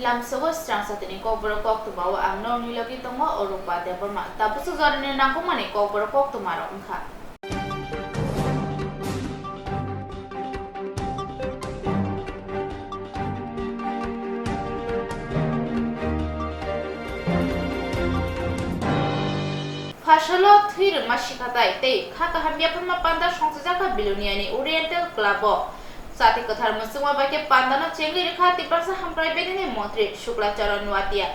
Lamsogo Swrangchati ni Kokborok Koktwma o ang nornilogi tongo Orupa Deborma tapos Horjorani nangkuma ni Kokborok Koktwma ro ungka. Pasalo thir masikatai tei khaka hambia pama panda Swrangchati Biloniani Oriental Club Sati kothar musungwa bake pandano chengli rekha tiprasa hamprai bedini mantri Swrangchati nuatia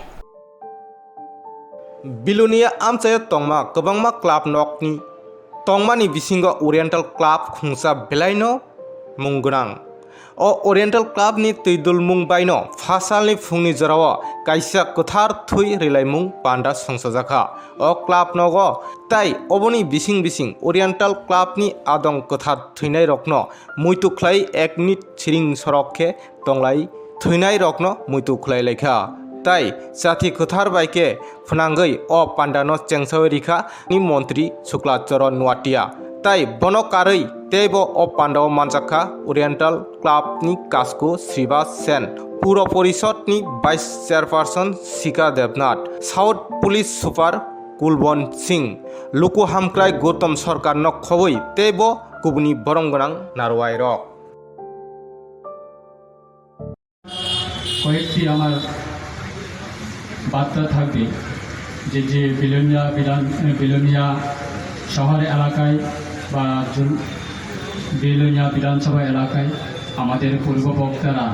Bilonia amchaya tongma kwbangma club nokni tongmani bisingo Oriental Club khungsa belaino munggrang o Oriental Club ni tuidul mung baino fasalni phungni jorao kaisa kothar thui relaimung panda songsajaka o club nogo tai oboni bising Oriental Club ni adong kothar thuinai rokno muitu khlai 1 minute chiring sorokhe tonglai thuinai rokno muitu khlai lekha tai sathi kothar baike phunangoi o pandano chengsawai rikha ni mantri Swrangchati nuatia tai bonokarei tebo o pandao manjaka Oriental Club ni kasko Sriba Sen Puro Porishod ni Vice Chairperson Sika Devnath South Police Super Kulbon Singh Luku Hamkrai Gautam Sarkar no khoboi tebo kubuni boronggonang narwai rok কয়েকটি আমার বার্তা থাকবে যে বিলোনিয়া শহর এলাকায় বা বিলোনিয়া বিধানসভা এলাকায় আমাদের পূর্ব বক্তারা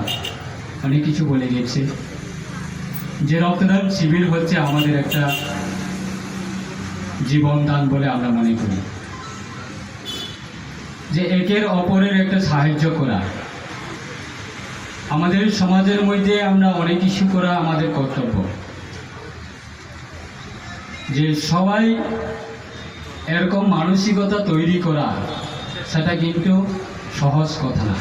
অনেক কিছু বলে গেছে যে রক্তদান শিবির হচ্ছে আমাদের একটা জীবনদান বলে আমরা মনে করি যে একের অপরের একটা সাহায্য করা আমাদের সমাজের মধ্যে আমরা অনেক কিছু করা আমাদের কর্তব্য যে সবাই এরকম মানসিকতা তৈরি করা সেটা কিন্তু সহজ কথা না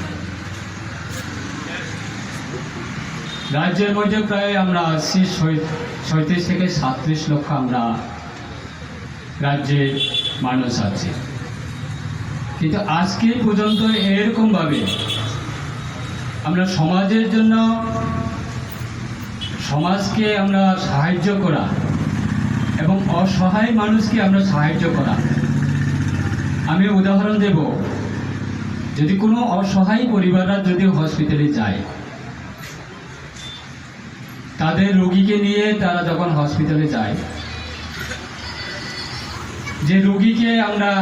রাজ্যের মধ্যে প্রায় আমরা 37 থেকে 37 লক্ষ আমরা রাজ্যে মানুষ আছে কিন্তু আজকে পর্যন্ত এরকমভাবে আমরা সমাজের জন্য সমাজকে আমরা সাহায্য করা এবং অসহায় মানুষকে আমরা সাহায্য করা আমি উদাহরণ দেব যদি কোনো অসহায় পরিবাররা যদি হসপিটালে যায় তাদের রোগীকে নিয়ে তারা যখন হসপিটালে যায় যে রোগীকে আমরা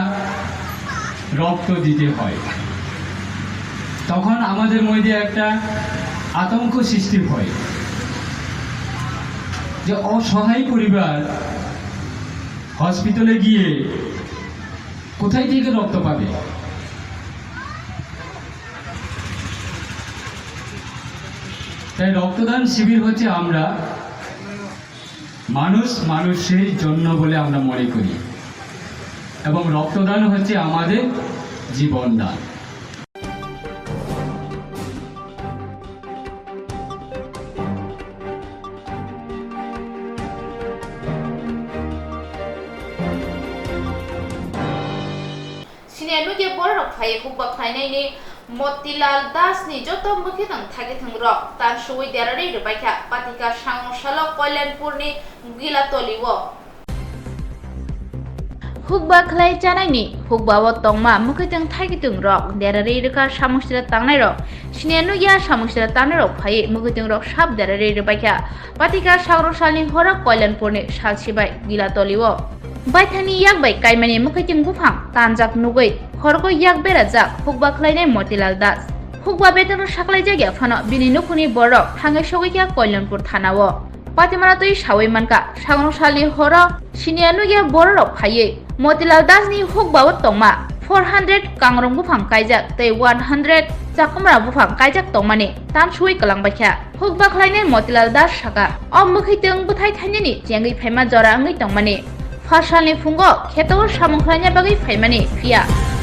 রক্ত দিতে হয় তখন আমাদের মধ্যে একটা আতঙ্ক সৃষ্টি হয় যে অসহায় পরিবার হসপিটালে গিয়ে কোথায় থেকে রক্ত পাবে তাই রক্তদান শিবির হচ্ছে আমরা মানুষের জন্য বলে আমরা মনে করি এবং রক্তদান হচ্ছে আমাদের জীবনদান Sinianu ke borok phaye khukba khainai ni Motilal Das ni joto mukhi tang thagi thang rok tan shui derari rubaikha patika Swrangchati Kolyanpur ni Gilatoliwo Hukba khlai chanai ni hukba wo tongma mukhi tang thagi tung rok derari rika samustra tangnai rok Sinianu ya samustra tangnai rok phaye mukhi tung rok sab derari rubaikha patika Swrangchati hora Kolyanpur ni salsibai Gilatoliwo Baithani yakbai kaimani mukhiting bufang tanjak nugoi horko yakbera jak hukba khlainai Motilal Das hukba betano saklai jagya phano bini nukhuni borok thangai sogikya Kolyanpur thanao patimaratoi sawai manka Swrangchati hora sinianu ya borok phaye Motilal Das ni hukba o tongma 400 kangrong bufang kaijak tei 100 chakumra bufang kaijak tongmani tan sui kalangbakha hukba khlainai Motilal Das saka o mukhiting buthai thainani jengui phaima jora ngai tongmani Fasalni fungo kheto samungkhlanya bagi phaimani phia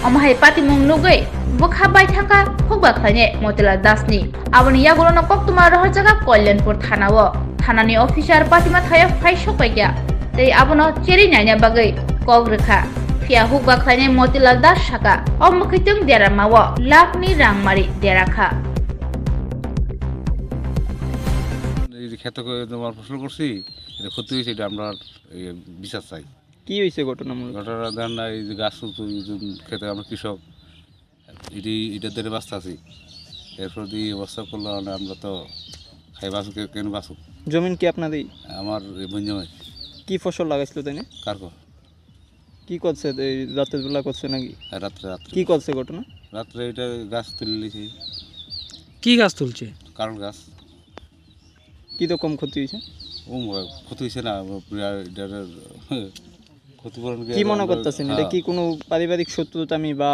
amhai patimung nugoi bukha baithaka hukba khlane Motilal Das ni aboni yagulono Koktwma Horjorani Kolyanpur thanao thanani officer patima thaya phaisok paikya tei abono cheri naina bagi kogrekha phia hukba khlane Motilal Das saka omukhitung deramao lakhni rangmari derakha ক্ষেতে তোমার ফসল করছি এটা ক্ষতি হয়েছে, এটা আমরা বিচার চাই। কি হয়েছে ঘটনামূলক? ঘটনা দেন না, এই যে গাছ খেতে আমরা কৃষক এটা ধরে বাঁচতে আছি, এরপর দিয়ে অবস্থা করলে আমরা তো খাই বাঁচুক, কেন বাঁচুক। জমিন কি আপনাদের? আমার বঞ্জমে। কি ফসল লাগাইছিল তাই না? কারকো কি করছে এই রাতের বেলা করছে নাকি? রাত্রে রাত্রে কি করছে ঘটনা? রাত্রে এটা গাছ তুলে নিয়েছি। কি গাছ তুলছে? কারণ গাছ কি রকম ক্ষতি হয়েছে? ও ক্ষতি হয়েছে না, ক্ষতিপূরণ কি মনে করতেছেন? এটা কি কোনো পারিবারিক শত্রুতা বা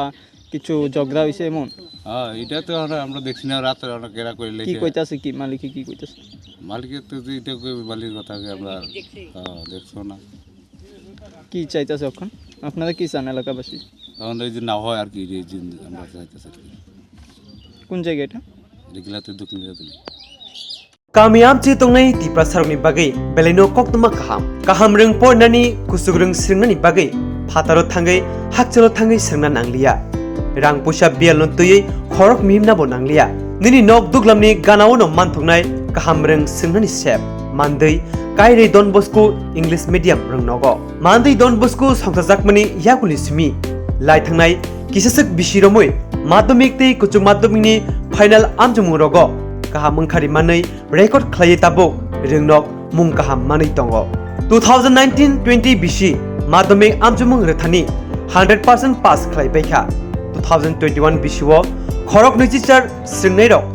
কিছু ঝগড়া হয়েছে এমন? হ্যাঁ, এটা তো আমরা দেখছি না, রাত্রে অনেক কেরা করে কি কইতাছে, কি মালিকে কি কইতাছে? মালিকের তো এটা মালিকের কথা আমরা দেখছো না। কি চাইতেছে এখন আপনারা, কি চান এলাকাবাসী? এখন এই যে না হয় আর কি, আমরা চাইতেছি আর কি। কোন জায়গা এটা? রেগুলাতে দক্ষিণ Delhi. Kamiam ci tongnai ti prasarok ni bagai beleno Koktwma kaham reng pornani kusuk reng srengna ni bagai phataro thangai hakchalo thangai srengna nanglia rang pusa bial non tuyei khorok mihimna bo nanglia nini nok duglamni ganao no manthoknai kaham reng srengna ni sep mandei kaire Don Bosco English medium reng nogo mandei Don Bosco songtajakmani yakuli simi lai thangnai kisasak bisiromoi madhyamik tei kuchuk madhyamik ni final amjumung rogo kaham mangkhari manai record khlai tabo ringnok mung kaham manai tongo 2019-20 BC madhyamik amjumung rethani 100% pass khlai baikha 2021 BC wo khorok nichichar sringnai rok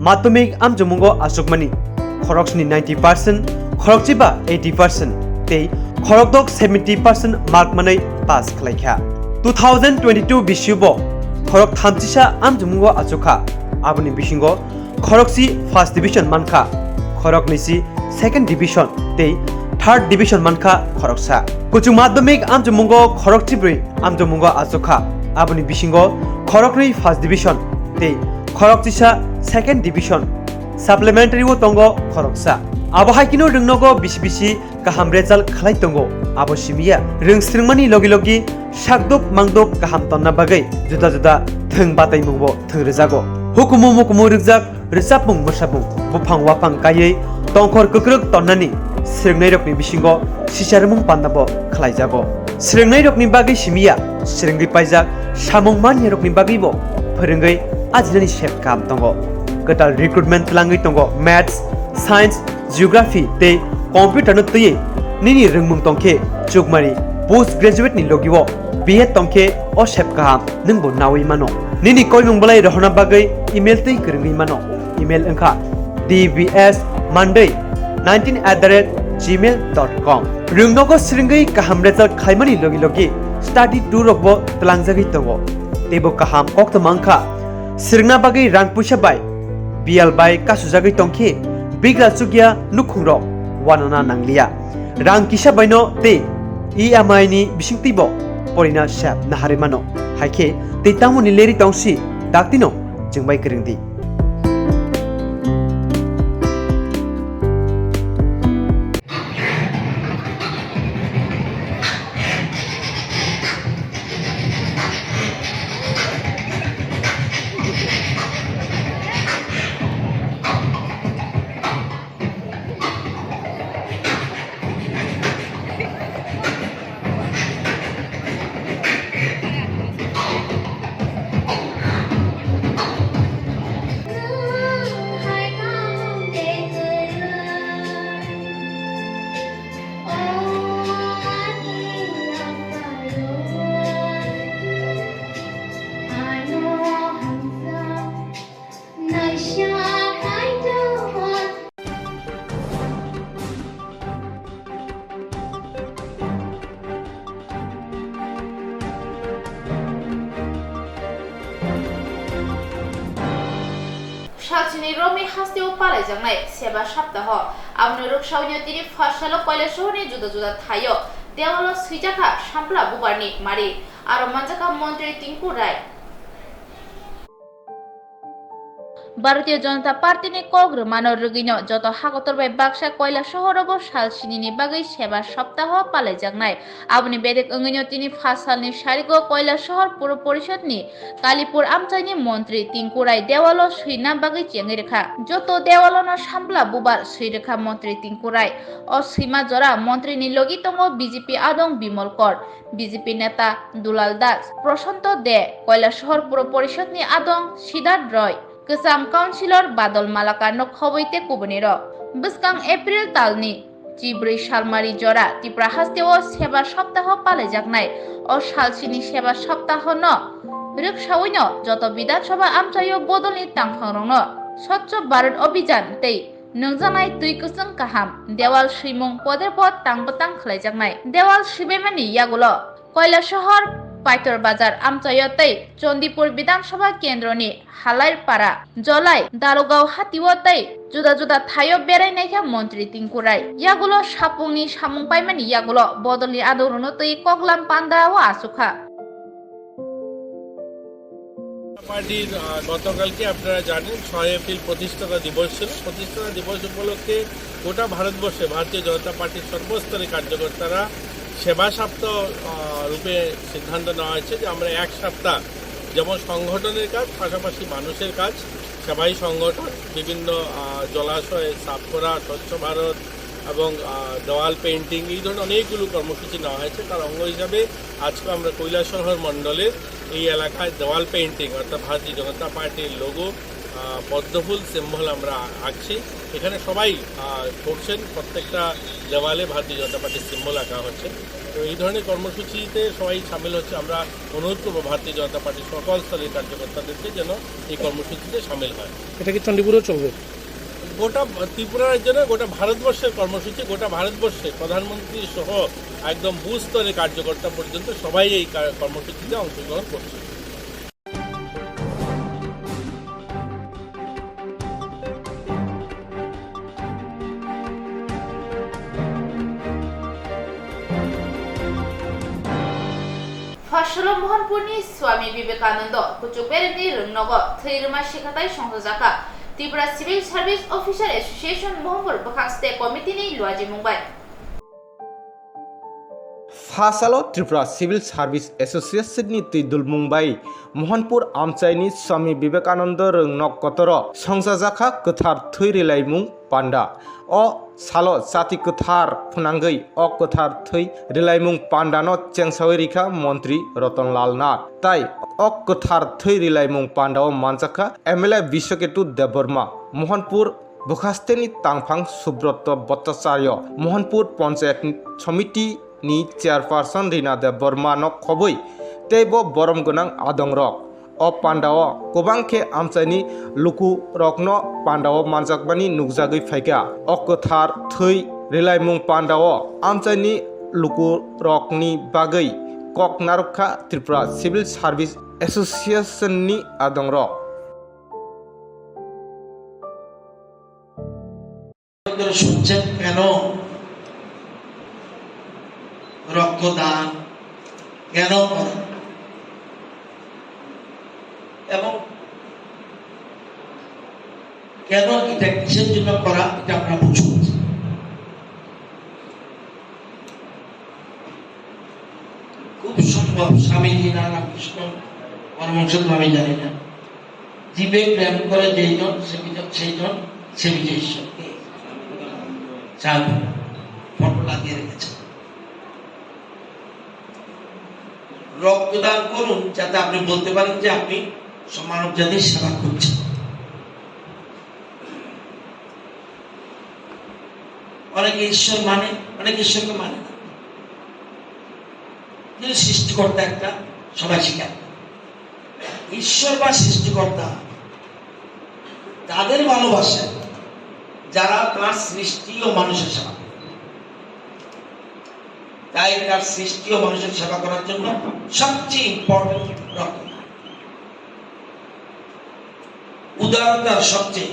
madhyamik amjumungo asukmani khorokni 90% khorokchiba 80% tei khorokdok 70% mark manai pass khlaikha 2022 BC wo khorok thamchisa amjumungo asukha aboni bisingo khoroksi first division mankha khorok nisi second division tei third division mankha khoroksa kuchuk madhyamik amjumungo khorok chibri amjumungo asokha aboni bisingo khorokni first division tei khorok chisa second division supplementary wo tongo khoroksa abo haikino rungnogo bisi kaham result khlai tongo abo simia rungsringmani logi sakdok mangdok kaham tonna bagai juda thung batai mungbo thung rejago hukumu mukumu rijak rijapung mosabung bufang wapang kayei tongkhor kukruk tonnani srengnai rokni bisingo sisarmung pannabo khlaijago srengnai rokni bagai simia srengri paijak samung mani rokni bagai bo phorengoi ajinani sep kam tongo ketal recruitment langai tongo maths science geography tei computer no tei nini rungmung tongkhe chukmari post graduate ni logiwo BA tongkhe o sep kam ningbo nawi mano nini koimung balai rohna bagai email tei kringi mano email engkha dbs monday19@gmail.com rungnogo sringai kaham result khaimani logi study tour rokbo tlangjagi tongo tebo kaham Koktwma angkha srengna bagai rang puisa bai bial bai kasujagi tongkhe bigra chugya nukhungrok wanana nanglia rang kisa baino te EMI ni bisingtibo porina sap nahare mano haike te tamuni leri tongsi daktino jengbai kringdi সালচিনি রমি হাস্তেও পালাই জাংনাই সেবা সপ্তাহ আমনো রুকসাউনি তিনি ফাসালো কয়লা শহরে জুদা থাইও দেওয়ালো সুইজাকা সামপ্লা বুবারনি মারি আর মানজাকা মন্ত্রী টিঙ্কু রায় Bharatiya Janata party नि कग्रमानो रगिनो जत हागतर bye Baksa कयला शहरावबो साल सिनिनि बागै सेवा सप्ताह पालायजानाय आबनि बेदेक अंगिनो तिनि 5 सालनि सारिगो कयला शहर पुर परिषदनि कालीपुर आमचाइनि मन्त्री तिंकुराय देवालो सैना बागै चेंगै रेखा जत देवालोनो सामब्ला बुबार सैरेखा मन्त्री तिंकुराय अ सैमा जरा मन्त्रीनि लगि दङ बीजेपी आदं बिमल कर बीजेपी नेता दुलाल दास प्रशांत दे कयला शहर पुर परिषदनि आदं सिद्धार्थ रय गोजाम काउन्सिलर बादल मालाकानो खबैते कुबनेर बिस्कां एप्रिल तालनि 14 सालमारि जरा तिप्रा हास्तेव सेवा सप्ताह पालायजानाय अ सालसिनि सेवा सप्ताह न रिक्सावैनो जत विधानसभा आमचायो बदलनि तांफांरंनो स्वच्छ भारत अभियान तै नोंजानाय तुइ कुसुं काहाम देवाल सैमुं पदे पद तांबतां खलायजानाय देवाल सिबेमानि यागुलो कयला शहर पाइटर बाजार आमचायो तै चंदीपुर विधानसभा केन्द्रनि हालायपारा जलाय दारुगाव हातिव तै जुदा जुदा थायो बेरायनायखा मन्त्री तिंकुराय यागुलो सापुंनि सामुं पाइमानि यागुलो बदलनि आदरनो तै कगलाम पान्दाओ आसुखा পার্টির গতকালকে আপনারা জানেন 6 এপ্রিল প্রতিষ্ঠাতা দিবস ছিল। প্রতিষ্ঠাতা দিবস উপলক্ষে গোটা ভারতবর্ষে ভারতীয় জনতা পার্টির সর্বস্তরের কার্যকর্তারা সেবা সপ্তাহ রূপে সিদ্ধান্ত নেওয়া হয়েছে যে আমরা এক সপ্তাহ যেমন সংগঠনের কাজ পাশাপাশি মানুষের কাজ সেবাই সংগঠন বিভিন্ন জলাশয় সাফ করা স্বচ্ছ ভারত এবং দেওয়াল পেইন্টিং এই ধরনের অনেকগুলো কর্মসূচি নেওয়া হয়েছে। তার অঙ্গ হিসাবে আজকে আমরা কৈলাসহর মণ্ডলের এই এলাকায় দেওয়াল পেইন্টিং অর্থাৎ ভারতীয় জনতা পার্টির লোগো পদ্মফুল সিম্বল আমরা আঁকছি। এখানে সবাই করছেন, প্রত্যেকটা দেওয়ালে ভারতীয় জনতা পার্টির সিম্বল আঁকা হচ্ছে। তো এই ধরনের কর্মসূচিতে সবাই সামিল হচ্ছে। আমরা অনুরোধ করবো ভারতীয় জনতা পার্টির সকল স্তরের কার্যকর্তাদেরকে যেন এই কর্মসূচিতে সামিল হয়। এটা কি চণ্ডীপুরেও চলবে? গোটা ত্রিপুরার জন্য গোটা ভারতবর্ষের কর্মসূচি, গোটা ভারতবর্ষে প্রধানমন্ত্রী সহ একদম বুথ স্তরের কার্যকর্তা পর্যন্ত সবাই এই কর্মসূচিতে অংশগ্রহণ করছে। फसलो मोहनपुरनि स्वामी विवेकानंद कुचुकबेरनि रंनग थैरमा शिखाताय संजाखा Tripura civil service officer association Mohanpur बखास्ते कमिटिनि लुआजि मुंबाय फासालो त्रिपुरा सिविल सार्भिस एसोसिएशननि तैदुल मुंबाई मोहनपुर आमचाइनि स्वामी विवेकानंद रंनग कतर संजाखा गोथार थै रिलायमुं पान्डा अ सालो जाति गोथार फुनांगै अ गोथार थै रिलायमुं पान्डानो चेंसावै रिखा मन्त्री रतनलाल नाथ ताई अ गोथार थै रिलायमुं पान्डाओ मानजाखा एमएलए विश्वकेतु देवबर्मा मोहनपुर बखास्तेनि तांफां सुब्रत भट्टाचार्य मोहनपुर पंचायत समिति नि चेयरपार्सन रीना देवबर्मा न खबै तेबो बरम गोनां आदंरक अ पान्डाओ गोबांखे आमचाइनि लुकु रकनो पान्डाओ मानजाकबानि नुकजागै फायगा अ गोथार थै रिलायमुं पान्डाओ आमचाइनि लुकु रकनि बागै ककनारुखा त्रिपुरा सिविल सार्भिस एसोसिएशननि आदंरक শুনছেন কেন রক্তদান কেন করেন এবং কেন এটা কিসের জন্য করা এটা আমরা বুঝবো। খুব সম্ভব স্বামীজি রামকৃষ্ণ পরমহংস আমি জানি না, জীবে প্রেম করে যেইজন সেইজন সে বিজয় ঈশ্বরকে চাল ফটো লাগিয়ে রেখেছে। রক্তদান করুন যাতে আপনি বলতে পারেন যে আপনি মানব জাতির সেবা করছেন। অনেকে ঈশ্বর মানে, অনেকে ঈশ্বরকে মানে না, কিন্তু সৃষ্টিকর্তা একটা সবাই স্বীকার। ঈশ্বর বা সৃষ্টিকর্তা তাদের ভালোবাসে যারা তার সৃষ্টি ও মানুষের সেবা করে। তাই তার সৃষ্টি ও মানুষের সেবা করার জন্য সবচেয়ে ইম্পর্টেন্ট রক্তদান। উদারতার সবচেয়ে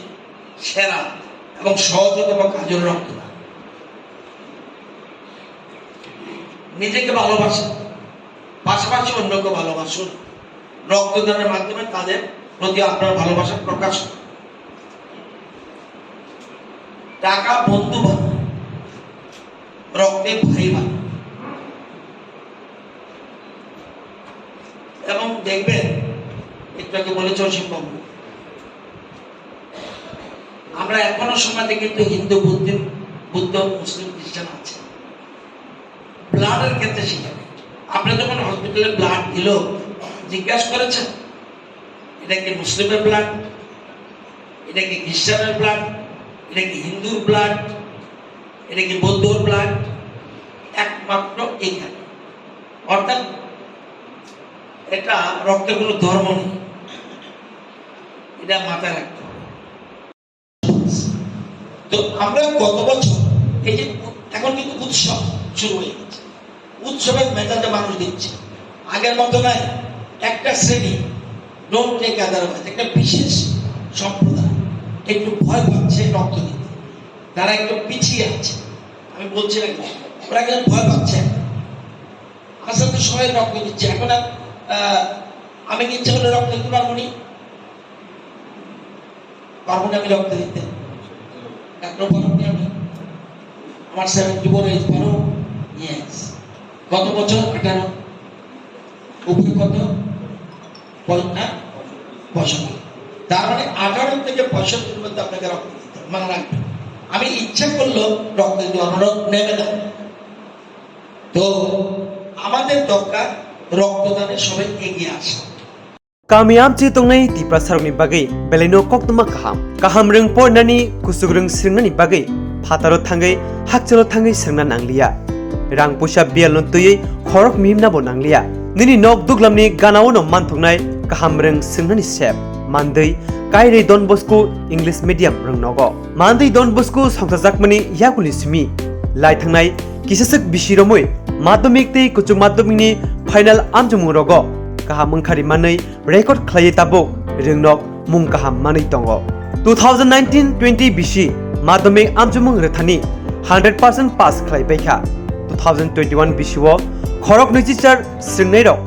সেরা এবং সহজতম কাজ হল রক্তদান। নিজেকে ভালোবাসেন, পাশাপাশি অন্যকে ভালোবাসুন। রক্তদানের মাধ্যমে তাদের প্রতি আপনার ভালোবাসা প্রকাশ করুন। টাকা বন্ধু বানায়, রক্তে ভাই বানায়। এবং দেখবেন একটু আগে বলেছে অসীমবাবু, আমরা এখনো সমাজে কিন্তু হিন্দু, বুদ্ধ, মুসলিম, খ্রিস্টান আছে। ব্লাডের ক্ষেত্রে সেখানে আপনি যখন হসপিটালে ব্লাড দিল, জিজ্ঞাসা করেছেন এটা কি মুসলিমের ব্লাড, এটা কি খ্রিস্টানের ব্লাড, এটা কি হিন্দুর ব্লাড, এটা কি বৌদ্ধর ব্লাড? একমাত্র এখানে। অর্থাৎ এটা রক্তের কোনো ধর্ম নেই, এটা মাথায় রাখতে হবে। তো আমরা গত বছর এই যে এখন কিন্তু উৎসব শুরু হয়ে গেছে, উৎসবের মেজাজে মানুষ দিচ্ছে, আগের মতো নাই। একটা শ্রেণী ডোন্ট টেক আদারওয়াইজ, একটা বিশেষ সম্প্রদায় একটু ভয় পাচ্ছে রক্ত দিতে, তারা একটু পিছিয়ে আছে। আমি বলছি না, ওরা কিন্তু ভয় পাচ্ছে। আসলে তো সবাই রক্ত দিচ্ছে। এখন আর আমি কি ইচ্ছা করে রক্ত দিতে পারবো নি? পারবো না আমি রক্ত দিতে? ডাক্তার পারবো না আমি? আমার 74 এজ পারো? ইয়েস। গত বছর 18, উপরে কত? 65। তার মানে 18 থেকে 65 মধ্যে আপনাকে রক্ত দিতে হবে, মনে রাখবেন। আমি ইচ্ছা করলেও রক্ত দিতে অনুরোধ নেবে না। তো আমাদের দরকার রক্তদানে সবাই এগিয়ে আসা। Kamiam chi tongnai ti prasarokni bagai beleno Koktwma kaham reng pornani kusugreng sringnani bagai phataro thangai hakchalo thangai srengna nanglia rang pusa bialon tuyei khorok mimna bo nanglia nini nok duglamni ganao no manthoknai kaham reng sringnani sep mandei kairei Don Bosco English medium reng nogo mandei Don Bosco songsajakmani yakuli simi lai thangnai kisasek bisiromoi madhyamik tei kuchuk madhyamikni final amjumung rogo kaham mangkhari manai record khlai tabo ringnok mung kaham manai tongo 2019-20 bisi madhyamik amjumung rethani 100% pass khlai baikha 2021 bisiwo khorok nichichar sringnai rok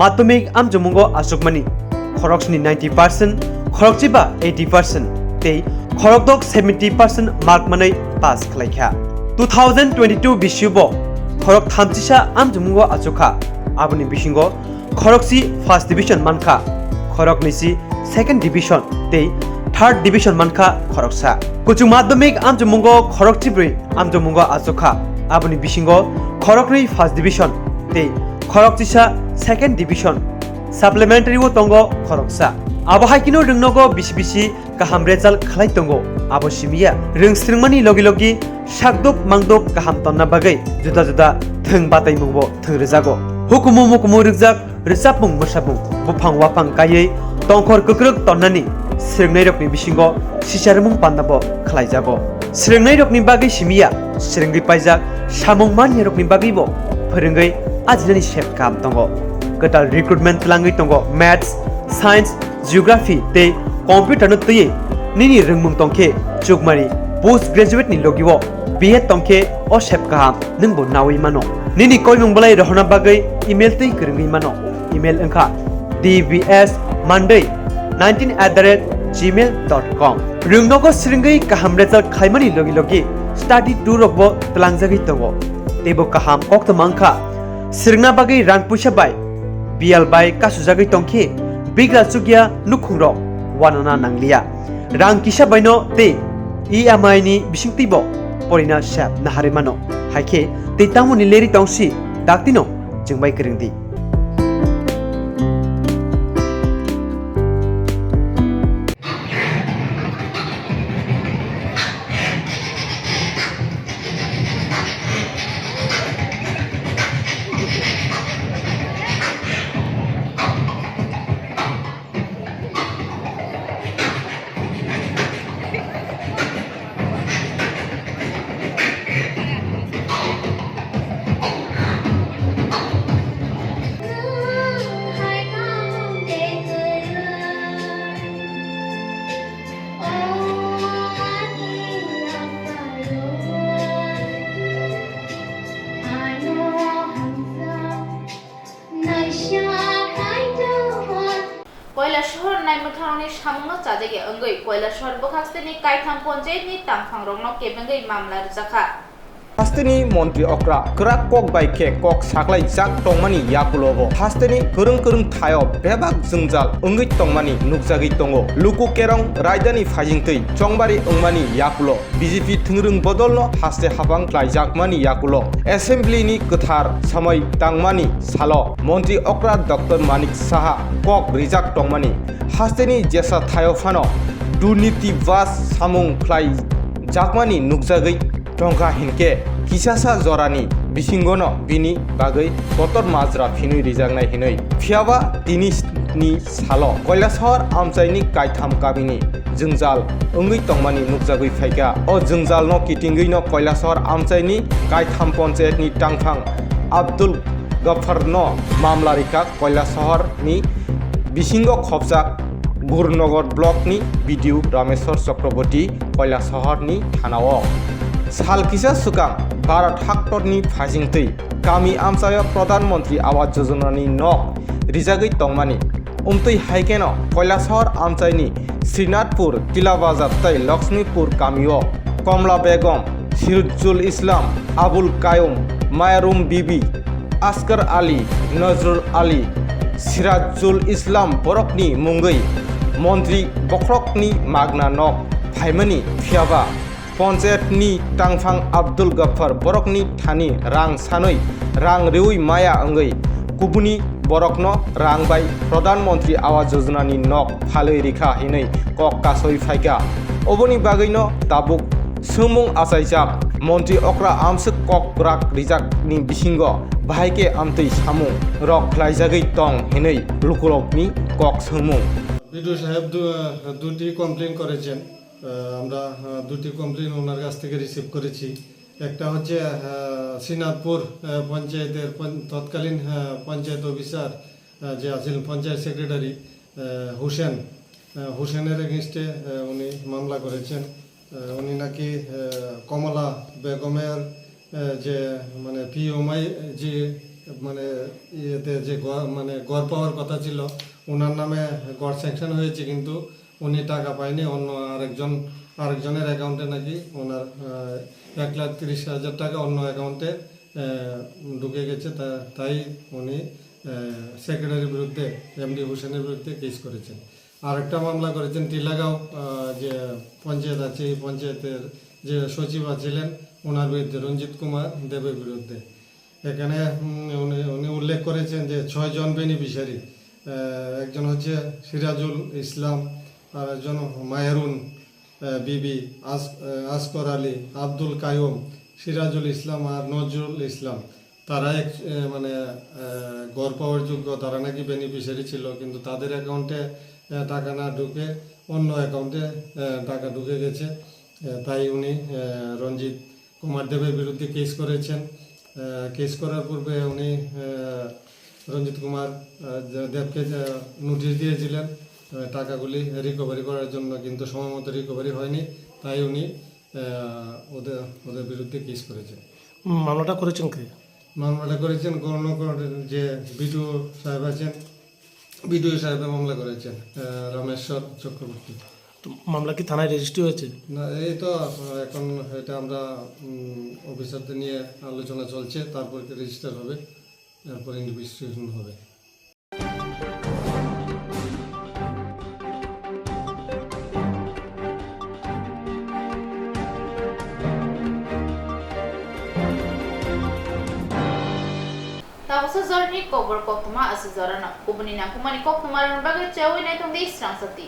madhyamik amjumungo asukmani khoroksni 90% khorokchiba 80% tei khorokdok 70% mark manai pass khlaikha 2022 bisiwo khorok thamchisa amjumungo asukha aboni bisingo khoroksi first division mankha khorok nisi second division tei third division mankha khoroksa kuchuk madhyamik amjumungo khorok chibri amjumungo asukha aboni bisingo khorokni first division tei khorok chisa second division supplementary wo tongo khoroksa abo haikino rungnogo bisi bisi kaham result khlai tongo abo simia rungsringmani logi logi sakdok mangdok kaham tonna bagai juda juda thung batai mungbo thung rejago hukumu mukumu rijak resapung musabung bufang wapang kayei tongkhor kukruk tonnani sringnai rokni bisingo sisarmung pandabo khlaijago sringnai rokni bagai simia sringri paijak samung mani rokni bagai bo phorungai ajnani sep kam tongo gotal recruitment langai tongo maths science geography tei computer no tei nini rungmung tongkhe chukmari post graduate ni logiwo BA tongkhe o sep kam nungbo nawi mano nini koimung balai rohna bagai email tei krungai mano email engkha dbs19@gmail.com rungnogo sringai kaham result khaimani logi logi study tour rokbo tlangjagi tongo tebo kaham Koktwma engkha sringna bagai rang puisa bai bial bai kasujagi tongkhe bigra chugya nukhungrok wanana nanglia rang kisa baino te EMI ni bisingtibo porina sap naharimano haike te tamuni leri tongsi daktino jingbai kringdi naimutharoni samungno chajege angoi Kailasahar bokhasteni kaitham panchayatni tangphangrokno kebengoi mamla rijaka. Hasteni Montri Okra Kerak Kok Baike Kok Saklai Jak Tongmani Yakulobo Hasteni Kereng Thayo Bebak Jungjal Ungit Tongmani Nukjagi Tongo Luku Kerong Raidani Fajingtui Chongbari Ungmani Yakulo BJP Thingrung Bodolno Haste Habang Klaijakmani Yakulo Assembly ni Kethar Samai Tangmani Salo Montri Okra Dr. Manik Saha Kok Rijak Tongmani Hasteni Jesa Thayo Fano Durniti Vas Samung Klai Jakmani Nukjagi Tongka Hinke Kisasa Zorani Bisingono Bini Bagai Kotor Mazra Finui Rijagnai Hinoi Fiaba Tinis ni Salo Kailasahar Amchaini Kaitham Kabini Jungjal Ungui Tongmani Nukjagui Phaika O Jungjal no Kitingui no Kailasahar Amchaini Kaitham Panchayat ni Tangphang Abdul Ghaffar no Mamla Rika Kailasahar ni Bisingo Khopjak Gurnagar Block ni Bidiu Rameshwar Chakraborty Kailasahar ni Thanao Salkisa Sukang Bharat Haktorni Fajingtui Kami Amchaya Pradhan Mantri Awas Yojanani Nok Rijagui Tongmani Umtui Haikeno Kailasahar Amchaini Srinathpur Tilabazar Tai Lakshmipur Kamio Komla Begum Sirjul Islam Abul Kayum Mayarum Bibi Askar Ali Nazrul Ali Sirajul Islam Borokni Mungui Montri Bokrokni Magna Nok Phaimani Phiaba Panchayat ni Tangphang Abdul Ghaffar Borokni Thani Rang Sanoi Rang Reui Maya Angoi Kubuni Borokno Rang Bai Pradhan Mantri Awas Yojanani Nok Phaloi Rikha Hinoi Kok Kasoi Phaika Oboni Bagaino Tabuk Sumung Asaijak Montri Okra Amsuk Kok Brak Rijak ni Bisingo Bahaike Amtui Samung Rok Khlaijagui Tong Hinoi Lukurokni Kok Sumung BDO সাহেব দুটি complain করেছেন আমরা দুটি complain ওনার কাছ থেকে receive করেছি একটা হচ্ছে শ্রীনাথপুর পঞ্চায়েতের তৎকালীন পঞ্চায়েত অফিসার যে আছেন পঞ্চায়েত সেক্রেটারি হোসেনের এগেনস্টে উনি মামলা করেছেন উনি নাকি কমলা বেগমের যে মানে পিওমাই যে মানে ইয়েতে যে মানে গড় পাওয়ার কথা ছিল ওনার নামে গড় স্যাংশন হয়েছে কিন্তু উনি টাকা পায়নি অন্য আরেকজনের অ্যাকাউন্টে নাকি ওনার 1,30,000 টাকা অন্য অ্যাকাউন্টে ঢুকে গেছে তাই উনি সেক্রেটারির বিরুদ্ধে এমডি হোসেনের বিরুদ্ধে কেস করেছেন আরেকটা মামলা করেছেন টিলাগাঁও যে পঞ্চায়েত আছে এই পঞ্চায়েতের যে সচিব ছিলেন ওনার বিরুদ্ধে রঞ্জিত কুমার দেবের বিরুদ্ধে এখানে উনি উল্লেখ করেছেন যে 6 জন বেনিফিশিয়ারি একজন হচ্ছে সিরাজুল ইসলাম আর একজন মায়েরুন বিবি আসকর আলী আব্দুল কায়ুম সিরাজুল ইসলাম আর নজরুল ইসলাম তারা মানে গড় পাওয়ার যোগ্য তারা নাকি বেনিফিশিয়ারি ছিল কিন্তু তাদের অ্যাকাউন্টে টাকা না ঢুকে অন্য অ্যাকাউন্টে টাকা ঢুকে গেছে তাই উনি রঞ্জিত কুমার দেবের বিরুদ্ধে কেস করেছেন কেস করার পূর্বে উনি রঞ্জিত কুমার দেবকে নোটিশ দিয়েছিলেন টাকাগুলি রিকভারি করার জন্য কিন্তু সময়মতো রিকভারি হয়নি তাই উনি ওদের বিরুদ্ধে কেস করেছেন মামলাটা করেছেন কে মামলাটা করেছেন যে বিডিও সাহেব আছেন বিডিও সাহেব মামলা করেছেন রামেশ্বর চক্রবর্তী মামলা কি থানায় রেজিস্ট্রি হয়েছে না এই তো এখন এটা আমরা অফিসারদের নিয়ে আলোচনা চলছে তারপর রেজিস্টার হবে তারপর ইনভেস্টিগেশন হবে Tapos Zorni Kokborok Koktwma Zorana Kubuni Nakumani Koktwma Bagai Chawi Naitong di Swrangchati